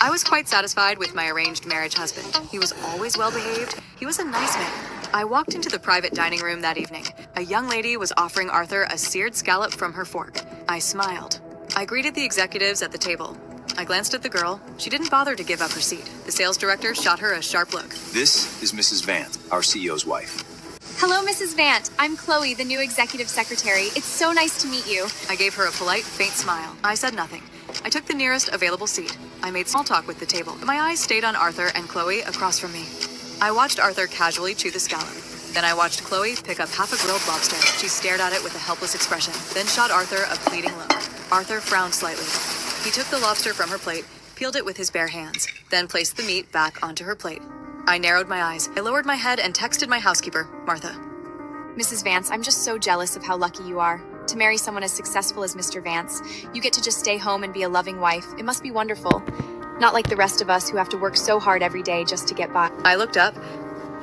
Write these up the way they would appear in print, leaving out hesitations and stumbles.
I was quite satisfied with my arranged marriage husband. He was always well behaved. He was a nice man. I walked into the private dining room that evening. A young lady was offering Arthur a seared scallop from her fork. I smiled. I greeted the executives at the table. I glanced at the girl. She didn't bother to give up her seat. The sales director shot her a sharp look. This is Mrs. Vance, our CEO's wife. Hello, Mrs. Vant. I'm Chloe, the new executive secretary. It's so nice to meet you. I gave her a polite, faint smile. I said nothing. I took the nearest available seat. I made small talk with the table. My eyes stayed on Arthur and Chloe across from me. I watched Arthur casually chew the scallop. Then I watched Chloe pick up half a grilled lobster. She stared at it with a helpless expression, then shot Arthur a pleading look. Arthur frowned slightly. He took the lobster from her plate, peeled it with his bare hands, then placed the meat back onto her plate. I narrowed my eyes. I lowered my head and texted my housekeeper, Martha. Mrs. Vance, I'm just so jealous of how lucky you are. To marry someone as successful as Mr. Vance, you get to just stay home and be a loving wife. It must be wonderful. Not like the rest of us who have to work so hard every day just to get by. I looked up.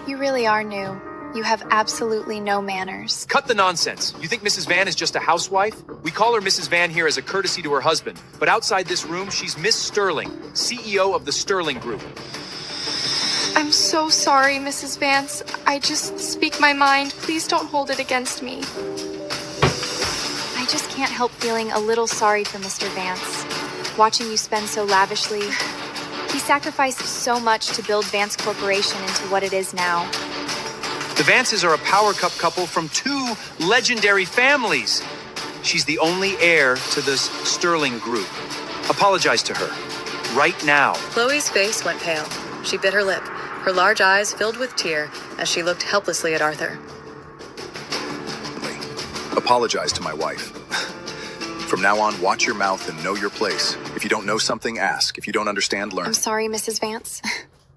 You really are new. You have absolutely no manners. Cut the nonsense. You think Mrs. Van is just a housewife? We call her Mrs. Van here as a courtesy to her husband. But outside this room, she's Miss Sterling, CEO of the Sterling Group. I'm so sorry, Mrs. Vance. I just speak my mind. Please don't hold it against me. I just can't help feeling a little sorry for Mr. Vance. Watching you spend so lavishly. He sacrificed so much to build Vance Corporation into what it is now. The Vances are a power cup couple from two legendary families. She's the only heir to this Sterling Group. Apologize to her. Right now. Chloe's face went pale. She bit her lip. Her large eyes filled with tear as she looked helplessly at Arthur. Apologize to my wife. From now on, watch your mouth and know your place. If you don't know something, ask. If you don't understand, learn. I'm sorry, Mrs. Vance.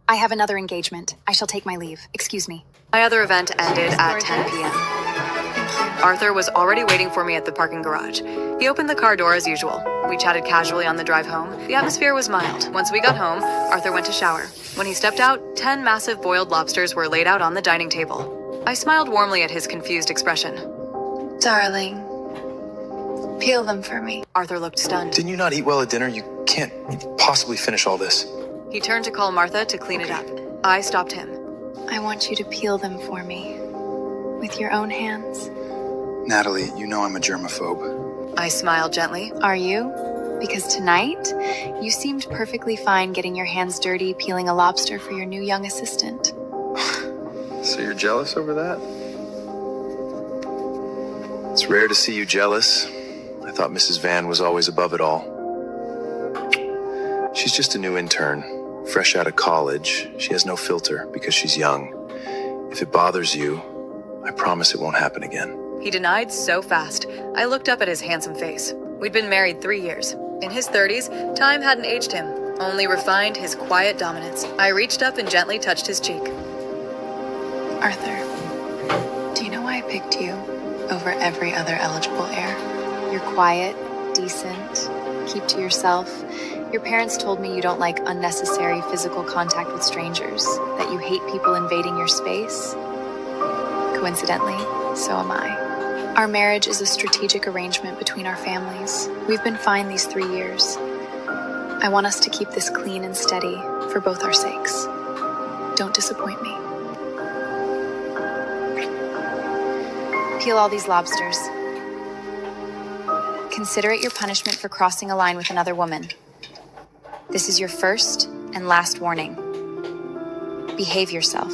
I have another engagement. I shall take my leave. Excuse me. My other event ended at 10 p.m. Arthur was already waiting for me at the parking garage. He opened the car door as usual. We chatted casually on the drive home. The atmosphere was mild. Once we got home, Arthur went to shower. When he stepped out, 10 massive boiled lobsters were laid out on the dining table. I smiled warmly at his confused expression. Darling, peel them for me. Arthur looked stunned. Didn't you not eat well at dinner? You can't possibly finish all this. He turned to call Martha to clean it up. I stopped him. I want you to peel them for me. With your own hands. Natalie, you know I'm a germaphobe. I smiled gently. Are you? Because tonight, you seemed perfectly fine getting your hands dirty peeling a lobster for your new young assistant. So you're jealous over that? It's rare to see you jealous. I thought Mrs. Van was always above it all. She's just a new intern, fresh out of college. She has no filter because she's young. If it bothers you, I promise it won't happen again. He denied so fast. I looked up at his handsome face. We'd been married 3 years. In his 30s, time hadn't aged him, only refined his quiet dominance. I reached up and gently touched his cheek. Arthur, do you know why I picked you over every other eligible heir? You're quiet, decent, keep to yourself. Your parents told me you don't like unnecessary physical contact with strangers, that you hate people invading your space. Coincidentally, so am I. Our marriage is a strategic arrangement between our families. We've been fine these 3 years. I want us to keep this clean and steady for both our sakes. Don't disappoint me. Peel all these lobsters. Consider it your punishment for crossing a line with another woman. This is your first and last warning. Behave yourself.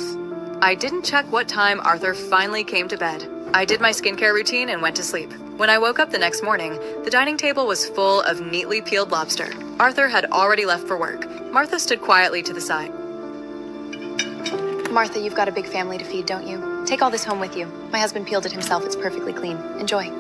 I didn't check what time Arthur finally came to bed. I did my skincare routine and went to sleep. When I woke up the next morning, the dining table was full of neatly peeled lobster. Arthur had already left for work. Martha stood quietly to the side. Martha, you've got a big family to feed, don't you? Take all this home with you. My husband peeled it himself. It's perfectly clean. Enjoy.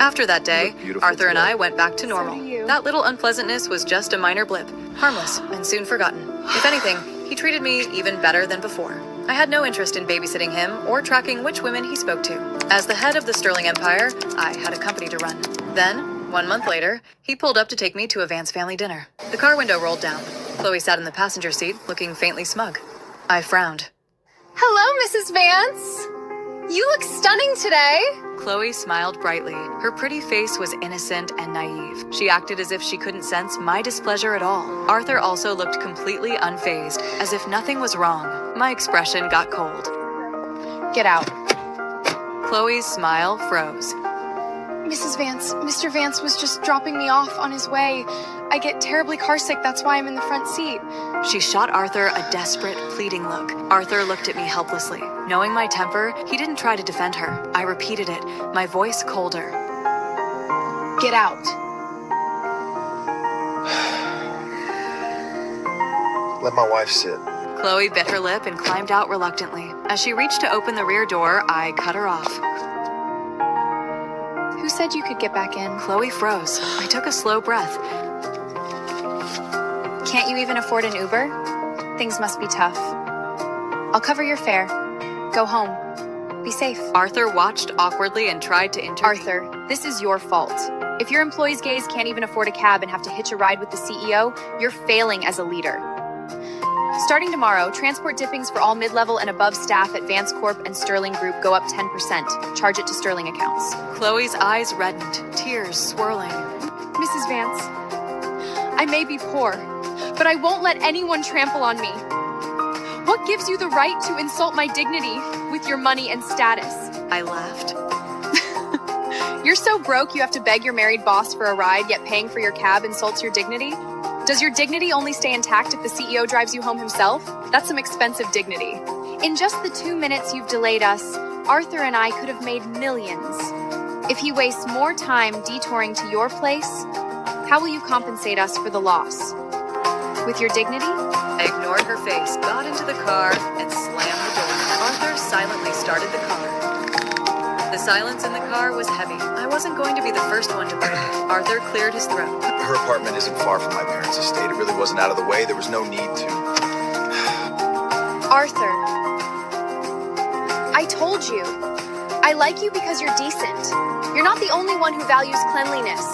After that day, Arthur and I went back to So normal. do you. That little unpleasantness was just a minor blip, harmless and soon forgotten. If anything, he treated me even better than before. I had no interest in babysitting him or tracking which women he spoke to. As the head of the Sterling Empire, I had a company to run. Then, 1 month later, he pulled up to take me to a Vance family dinner. The car window rolled down. Chloe sat in the passenger seat, looking faintly smug. I frowned. Hello, Mrs. Vance. You look stunning today. Chloe smiled brightly. Her pretty face was innocent and naive. She acted as if she couldn't sense my displeasure at all. Arthur also looked completely unfazed, as if nothing was wrong. My expression got cold. Get out. Chloe's smile froze. Mrs. Vance, Mr. Vance was just dropping me off on his way. I get terribly carsick, that's why I'm in the front seat. She shot Arthur a desperate, pleading look. Arthur looked at me helplessly. Knowing my temper, he didn't try to defend her. I repeated it, my voice colder. Get out. Let my wife sit. Chloe bit her lip and climbed out reluctantly. As she reached to open the rear door, I cut her off. Who said you could get back in? Chloe froze. I took a slow breath. Can't you even afford an Uber? Things must be tough. I'll cover your fare. Go home. Be safe. Arthur watched awkwardly and tried to intervene. Arthur, this is your fault. If your employees' gays can't even afford a cab and have to hitch a ride with the CEO, you're failing as a leader. Starting tomorrow, transport dippings for all mid-level and above staff at Vance Corp and Sterling Group go up 10%. Charge it to Sterling accounts. Chloe's eyes reddened, tears swirling. Mrs. Vance, I may be poor, but I won't let anyone trample on me. What gives you the right to insult my dignity with your money and status? I laughed. You're so broke you have to beg your married boss for a ride, yet paying for your cab insults your dignity? Does your dignity only stay intact if the CEO drives you home himself? That's some expensive dignity. In just the 2 minutes you've delayed us, Arthur and I could have made millions. If he wastes more time detouring to your place, how will you compensate us for the loss? With your dignity? I ignored her face, got into the car, and slammed the door. Arthur silently started the car. The silence in the car was heavy. I wasn't going to be the first one to break it. Arthur cleared his throat. Her apartment isn't far from my parents' estate. It really wasn't out of the way. There was no need to. Arthur, I told you. I like you because you're decent. You're not the only one who values cleanliness.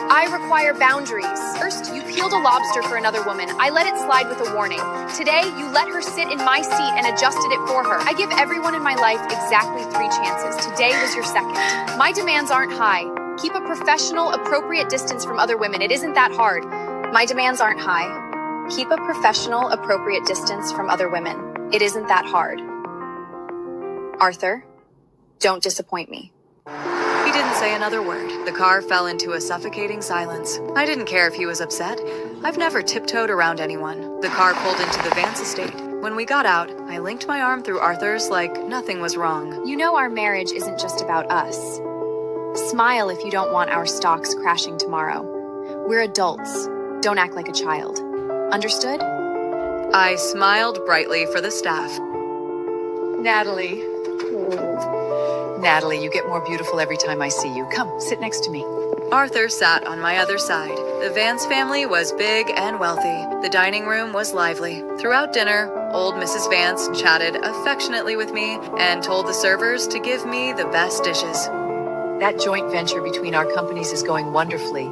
I require boundaries. First, you peeled a lobster for another woman. I let it slide with a warning. Today, you let her sit in my seat and adjusted it for her. I give everyone in my life exactly 3 chances. Today was your second. My demands aren't high. Keep a professional, appropriate distance from other women. It isn't that hard. My demands aren't high. Keep a professional, appropriate distance from other women. It isn't that hard. Arthur, don't disappoint me. He didn't say another word. The car fell into a suffocating silence. I didn't care if he was upset. I've never tiptoed around anyone. The car pulled into the Vance estate. When we got out, I linked my arm through Arthur's like nothing was wrong. You know our marriage isn't just about us. Smile if you don't want our stocks crashing tomorrow. We're adults. Don't act like a child. Understood? I smiled brightly for the staff. Natalie. Natalie, you get more beautiful every time I see you. Come, sit next to me. Arthur sat on my other side. The Vance family was big and wealthy. The dining room was lively. Throughout dinner, old Mrs. Vance chatted affectionately with me and told the servers to give me the best dishes. That joint venture between our companies is going wonderfully.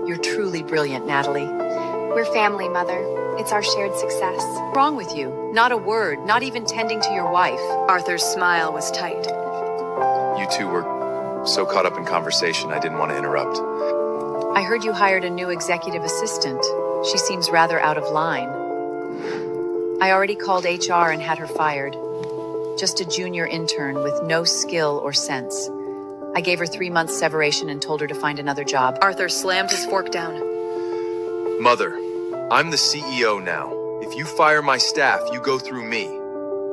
You're truly brilliant, Natalie. We're family, Mother. It's our shared success. What's wrong with you? Not a word, not even tending to your wife. Arthur's smile was tight. You two were so caught up in conversation, I didn't want to interrupt. I heard you hired a new executive assistant. She seems rather out of line. I already called HR and had her fired. Just a junior intern with no skill or sense. I gave her 3 months severation and told her to find another job. Arthur slammed his fork down. Mother, I'm the CEO now. If you fire my staff, you go through me.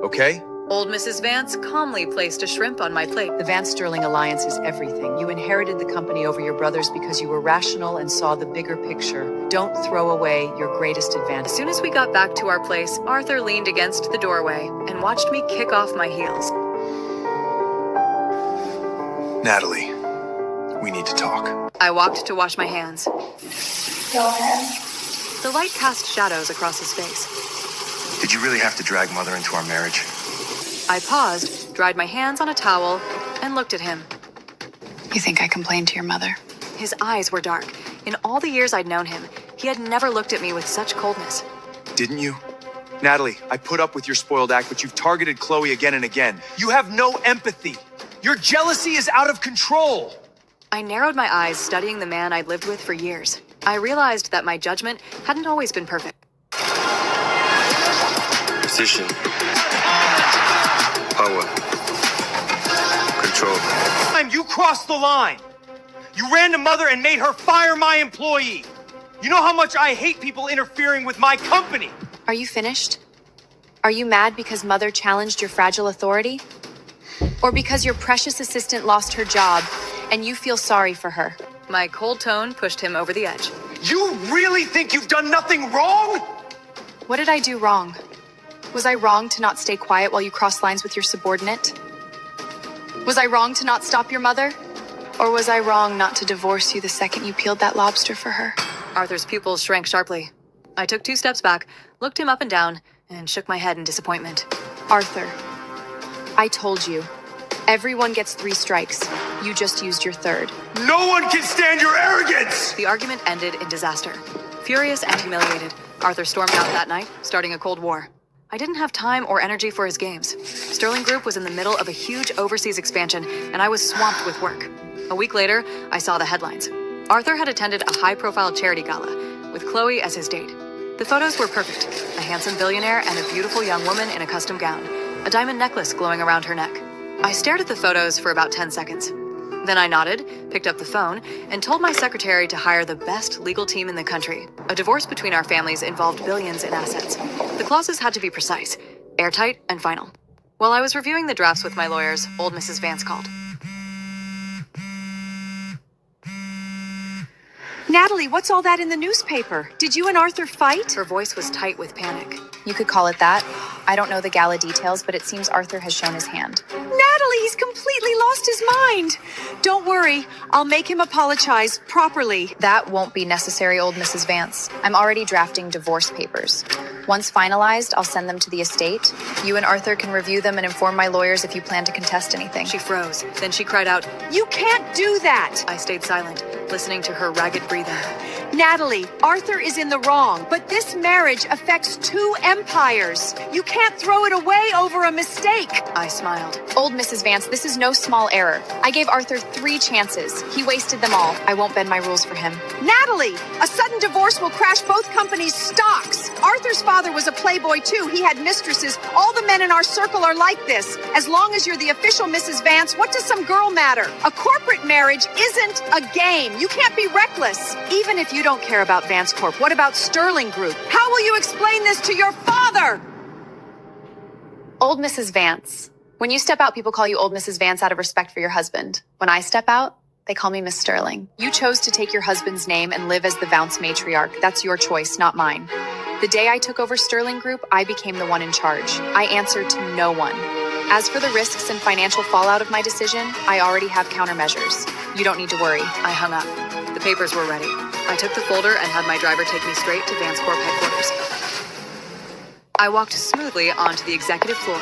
Okay? Old Mrs. Vance calmly placed a shrimp on my plate. The Vance Sterling alliance is everything. You inherited the company over your brothers because you were rational and saw the bigger picture. Don't throw away your greatest advantage. As soon as we got back to our place, Arthur leaned against the doorway and watched me kick off my heels. Natalie, we need to talk. I walked to wash my hands. Go ahead. The light cast shadows across his face. Did you really have to drag Mother into our marriage? I paused, dried my hands on a towel, and looked at him. You think I complained to your mother? His eyes were dark. In all the years I'd known him, he had never looked at me with such coldness. Didn't you? Natalie, I put up with your spoiled act, but you've targeted Chloe again and again. You have no empathy. Your jealousy is out of control. I narrowed my eyes, studying the man I'd lived with for years. I realized that my judgment hadn't always been perfect. Precision. Power. Control. You crossed the line. You ran to Mother and made her fire my employee. You know how much I hate people interfering with my company. Are you finished? Are you mad because Mother challenged your fragile authority? Or because your precious assistant lost her job and you feel sorry for her? My cold tone pushed him over the edge. You really think you've done nothing wrong? What did I do wrong? Was I wrong to not stay quiet while you crossed lines with your subordinate? Was I wrong to not stop your mother? Or was I wrong not to divorce you the second you peeled that lobster for her? Arthur's pupils shrank sharply. I took 2 steps back, looked him up and down, and shook my head in disappointment. Arthur, I told you. Everyone gets 3 strikes. You just used your 3rd. No one can stand your arrogance! The argument ended in disaster. Furious and humiliated, Arthur stormed out that night, starting a Cold War. I didn't have time or energy for his games. Sterling Group was in the middle of a huge overseas expansion, and I was swamped with work. A week later, I saw the headlines. Arthur had attended a high-profile charity gala, with Chloe as his date. The photos were perfect. A handsome billionaire and a beautiful young woman in a custom gown, a diamond necklace glowing around her neck. I stared at the photos for about 10 seconds. Then I nodded, picked up the phone, and told my secretary to hire the best legal team in the country. A divorce between our families involved billions in assets. The clauses had to be precise, airtight, and final. While I was reviewing the drafts with my lawyers, old Mrs. Vance called. Natalie, what's all that in the newspaper? Did you and Arthur fight? Her voice was tight with panic. You could call it that. I don't know the gala details, but it seems Arthur has shown his hand. Natalie, he's completely lost his mind. Don't worry, I'll make him apologize properly. That won't be necessary, old Mrs. Vance. I'm already drafting divorce papers. Once finalized, I'll send them to the estate. You and Arthur can review them and inform my lawyers if you plan to contest anything. She froze. Then she cried out, You can't do that! I stayed silent, listening to her ragged breathing. Natalie, Arthur is in the wrong, but this marriage affects 2 empires. You can't throw it away over a mistake. I smiled. Old Mrs. Vance, this is no small error. I gave Arthur 3 chances. He wasted them all. I won't bend my rules for him. Natalie, a sudden divorce will crash both companies' stocks. Arthur's father was a playboy too. He had mistresses. All the men in our circle are like this. As long as you're the official Mrs. Vance, what does some girl matter? A corporate marriage isn't a game. You can't be reckless. Even if you don't care about Vance Corp, what about Sterling Group? How will you explain this to your father? Old Mrs. Vance. When you step out, people call you Old Mrs. Vance out of respect for your husband. When I step out, they call me Miss Sterling. You chose to take your husband's name and live as the Vance matriarch. That's your choice, not mine. The day I took over Sterling Group, I became the one in charge. I answered to no one. As for the risks and financial fallout of my decision, I already have countermeasures. You don't need to worry. I hung up. The papers were ready. I took the folder and had my driver take me straight to Vance Corp headquarters. I walked smoothly onto the executive floor.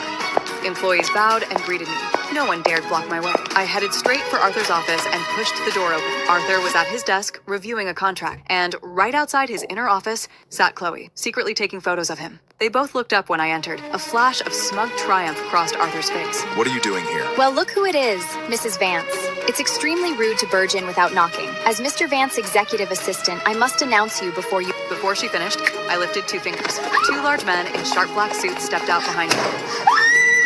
Employees bowed and greeted me. No one dared block my way. I headed straight for Arthur's office and pushed the door open. Arthur was at his desk, reviewing a contract, and right outside his inner office sat Chloe, secretly taking photos of him. They both looked up when I entered. A flash of smug triumph crossed Arthur's face. What are you doing here? Well, look who it is, Mrs. Vance. It's extremely rude to barge in without knocking. As Mr. Vance's executive assistant, I must announce you before you... Before she finished, I lifted 2 fingers. 2 large men in sharp black suits stepped out behind me.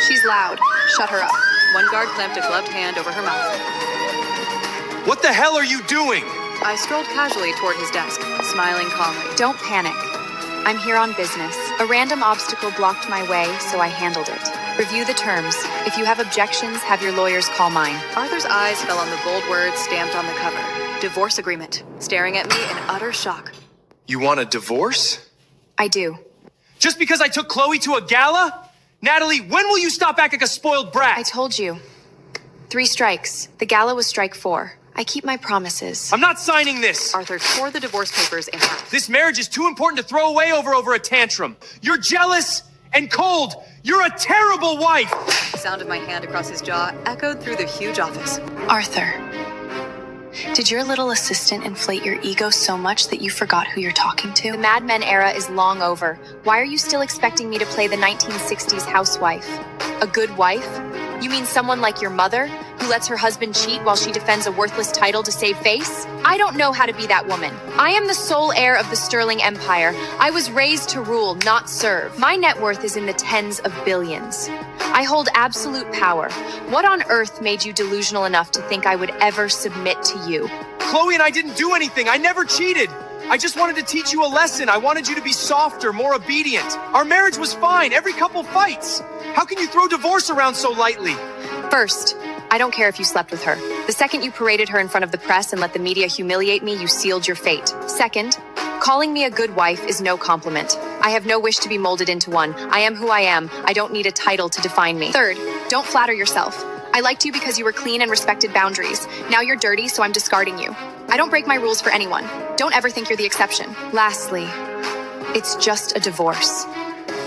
She's loud. Shut her up. One guard clamped a gloved hand over her mouth. What the hell are you doing? I strolled casually toward his desk, smiling calmly. Don't panic. I'm here on business. A random obstacle blocked my way, so I handled it. Review the terms. If you have objections, have your lawyers call mine. Arthur's eyes fell on the bold words stamped on the cover. Divorce agreement, staring at me in utter shock. You want a divorce? I do. Just because I took Chloe to a gala? Natalie, when will you stop acting like a spoiled brat? I told you. 3 strikes. The gala was strike 4. I keep my promises. I'm not signing this. Arthur tore the divorce papers in half. This marriage is too important to throw away over a tantrum. You're jealous and cold. You're a terrible wife. The sound of my hand across his jaw echoed through the huge office. Arthur, Did your little assistant inflate your ego so much that you forgot who you're talking to? The Mad Men era is long over. Why are you still expecting me to play the 1960s housewife? A good wife? You mean someone like your mother, who lets her husband cheat while she defends a worthless title to save face? I don't know how to be that woman. I am the sole heir of the Sterling Empire. I was raised to rule, not serve. My net worth is in the tens of billions. I hold absolute power. What on earth made you delusional enough to think I would ever submit to you? Chloe and I didn't do anything. I never cheated. I just wanted to teach you a lesson. I wanted you to be softer, more obedient. Our marriage was fine. Every couple fights. How can you throw divorce around so lightly? First, I don't care if you slept with her. The second you paraded her in front of the press and let the media humiliate me, you sealed your fate. Second, calling me a good wife is no compliment. I have no wish to be molded into one. I am who I am. I don't need a title to define me. Third, don't flatter yourself. I liked you because you were clean and respected boundaries. Now you're dirty, so I'm discarding you. I don't break my rules for anyone. Don't ever think you're the exception. Lastly, it's just a divorce.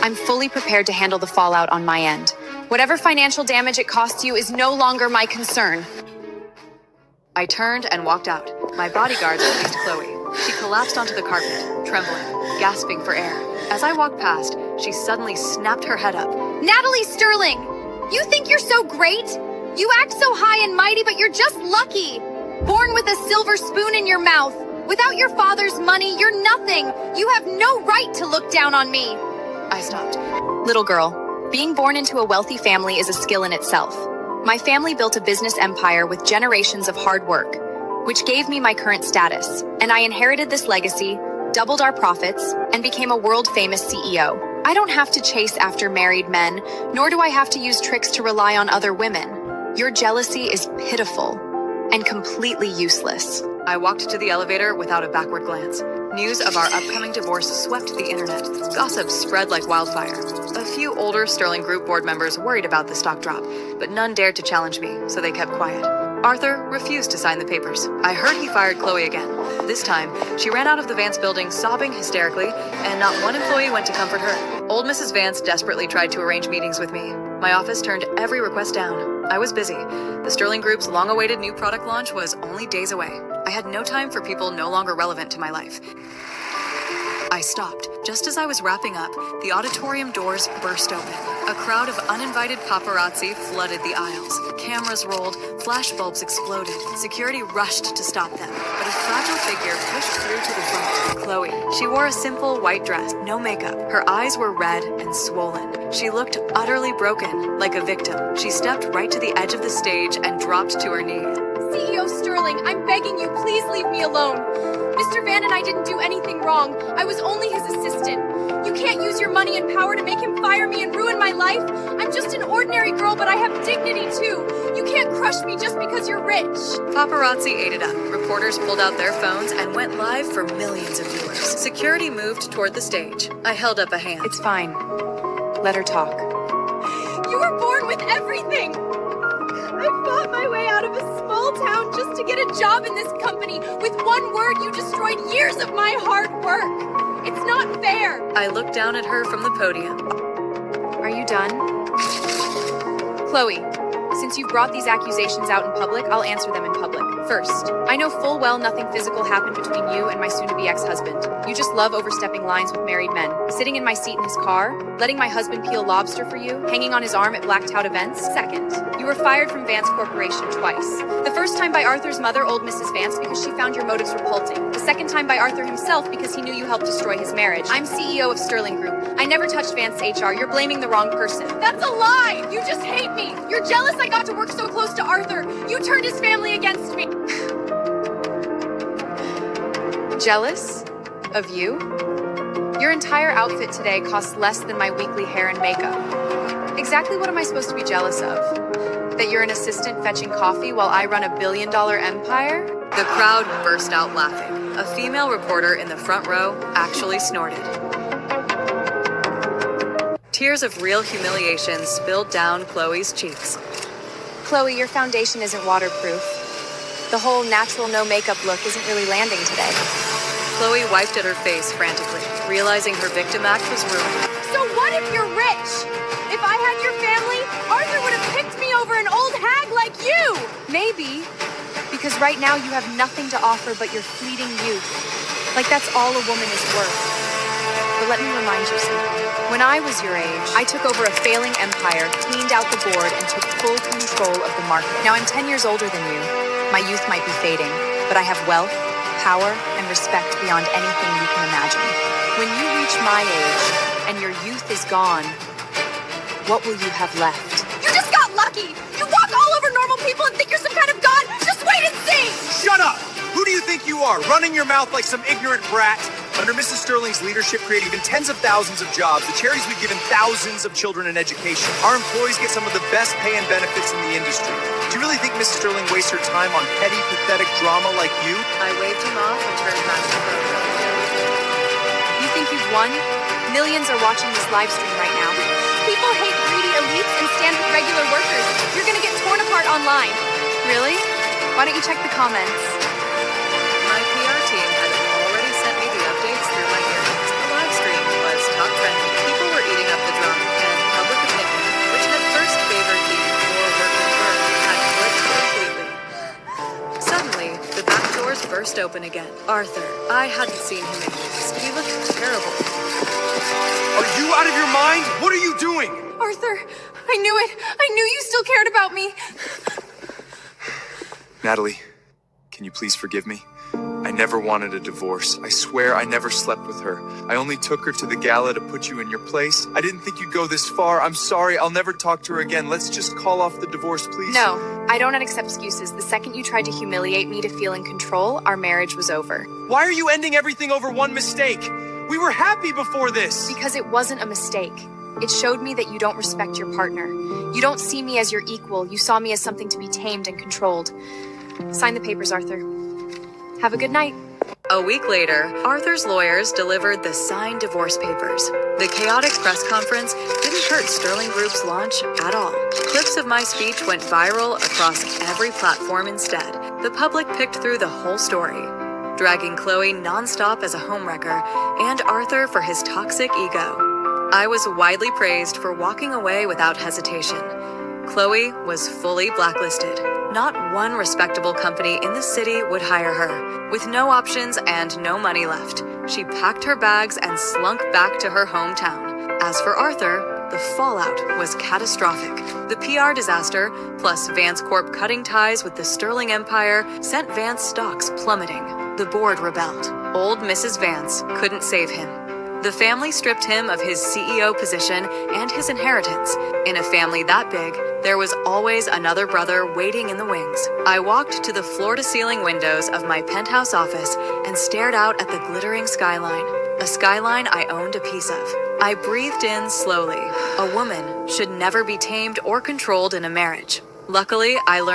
I'm fully prepared to handle the fallout on my end. Whatever financial damage it costs you is no longer my concern. I turned and walked out. My bodyguards released Chloe. She collapsed onto the carpet, trembling, gasping for air. As I walked past, she suddenly snapped her head up. Natalie Sterling! You think you're so great? You act so high and mighty, but you're just lucky. Born with a silver spoon in your mouth. Without your father's money, you're nothing. You have no right to look down on me. I stopped. Little girl, being born into a wealthy family is a skill in itself. My family built a business empire with generations of hard work, which gave me my current status, and I inherited this legacy, doubled our profits, and became a world-famous CEO. I don't have to chase after married men, nor do I have to use tricks to rely on other women. Your jealousy is pitiful and completely useless. I walked to the elevator without a backward glance. News of our upcoming divorce swept the internet. Gossip spread like wildfire. A few older Sterling Group board members worried about the stock drop, but none dared to challenge me, so they kept quiet. Arthur refused to sign the papers. I heard he fired Chloe again. This time, she ran out of the Vance building sobbing hysterically, and not one employee went to comfort her. Old Mrs. Vance desperately tried to arrange meetings with me. My office turned every request down. I was busy. The Sterling Group's long-awaited new product launch was only days away. I had no time for people no longer relevant to my life. I stopped. Just as I was wrapping up, the auditorium doors burst open. A crowd of uninvited paparazzi flooded the aisles. Cameras rolled, flashbulbs exploded. Security rushed to stop them, but a fragile figure pushed through to the front. Chloe. She wore a simple white dress, no makeup. Her eyes were red and swollen. She looked utterly broken, like a victim. She stepped right to the edge of the stage and dropped to her knees. CEO Sterling, I'm begging you, please leave me alone. Mr. Van and I didn't do anything wrong. I was only his assistant. You can't use your money and power to make him fire me and ruin my life. I'm just an ordinary girl, but I have dignity too. You can't crush me just because you're rich. Paparazzi ate it up. Reporters pulled out their phones and went live for millions of viewers. Security moved toward the stage. I held up a hand. It's fine. Let her talk. You were born with everything. I fought my way out of a small town just to get a job in this company. With one word, you destroyed years of my hard work. It's not fair. I looked down at her from the podium. Are you done? Chloe, since you've brought these accusations out in public, I'll answer them in public. First, I know full well nothing physical happened between you and my soon-to-be ex-husband. You just love overstepping lines with married men. Sitting in my seat in his car, letting my husband peel lobster for you, hanging on his arm at blacked out events. Second, you were fired from Vance Corporation twice. The first time by Arthur's mother, old Mrs. Vance, because she found your motives revolting. The second time by Arthur himself because he knew you helped destroy his marriage. I'm CEO of Sterling Group. I never touched Vance HR. You're blaming the wrong person. That's a lie! You just hate me! You're jealous I got to work so close to Arthur. You turned his family against me. Jealous? Of you? Your entire outfit today costs less than my weekly hair and makeup. Exactly what am I supposed to be jealous of? That you're an assistant fetching coffee while I run a billion-dollar empire? The crowd burst out laughing. A female reporter in the front row actually snorted. Tears of real humiliation spilled down Chloe's cheeks. Chloe, your foundation isn't waterproof. The whole natural no makeup look isn't really landing today. Chloe wiped at her face frantically, realizing her victim act was ruined. So what if you're rich? If I had your family, Arthur would have picked me over an old hag like you! Maybe. Because right now you have nothing to offer but your fleeting youth. Like that's all a woman is worth. But let me remind you something. When I was your age, I took over a failing empire, cleaned out the board, and took full control of the market. Now I'm 10 years older than you. My youth might be fading, but I have wealth, power, and respect beyond anything you can imagine. When you reach my age, and your youth is gone, what will you have left? You just got lucky! You walk all over normal people and think you're some kind of god? Just wait and see! Shut up! Who do you think you are, running your mouth like some ignorant brat? Under Mrs. Sterling's leadership, created even tens of thousands of jobs. The charities we've given thousands of children in education. Our employees get some of the best pay and benefits in the industry. Do you really think Mrs. Sterling wastes her time on petty, pathetic drama like you? I waved him off and turned back to the photo. You think you've won? Millions are watching this live stream right now. People hate greedy elites and stand with regular workers. You're gonna get torn apart online. Really? Why don't you check the comments? My PR team had already sent me the updates through my earbuds. The live stream was top trending. People were eating up the drama, and public opinion, which had first favored the poor working girl, had flipped completely. Suddenly, the back doors burst open again. Arthur, I hadn't seen him in weeks. He looked terrible. Are you out of your mind? What are you doing? Arthur, I knew it. I knew you still cared about me. Natalie, can you please forgive me? I never wanted a divorce. I swear I never slept with her. I only took her to the gala to put you in your place. I didn't think you'd go this far. I'm sorry. I'll never talk to her again. Let's just call off the divorce, please. No, I don't accept excuses. The second you tried to humiliate me to feel in control, our marriage was over. Why are you ending everything over one mistake? We were happy before this. Because it wasn't a mistake. It showed me that you don't respect your partner. You don't see me as your equal. You saw me as something to be tamed and controlled. Sign the papers, Arthur. Have a good night. A week later, Arthur's lawyers delivered the signed divorce papers. The chaotic press conference didn't hurt Sterling Group's launch at all. Clips of my speech went viral across every platform instead. The public picked through the whole story, dragging Chloe nonstop as a homewrecker and Arthur for his toxic ego. I was widely praised for walking away without hesitation. Chloe was fully blacklisted. Not one respectable company in the city would hire her. With no options and no money left, she packed her bags and slunk back to her hometown. As for Arthur, the fallout was catastrophic. The PR disaster, plus Vance Corp cutting ties with the Sterling Empire, sent Vance stocks plummeting. The board rebelled. Old Mrs. Vance couldn't save him. The family stripped him of his CEO position and his inheritance. In a family that big, there was always another brother waiting in the wings. I walked to the floor-to-ceiling windows of my penthouse office and stared out at the glittering skyline, a skyline I owned a piece of. I breathed in slowly. A woman should never be tamed or controlled in a marriage. Luckily, I learned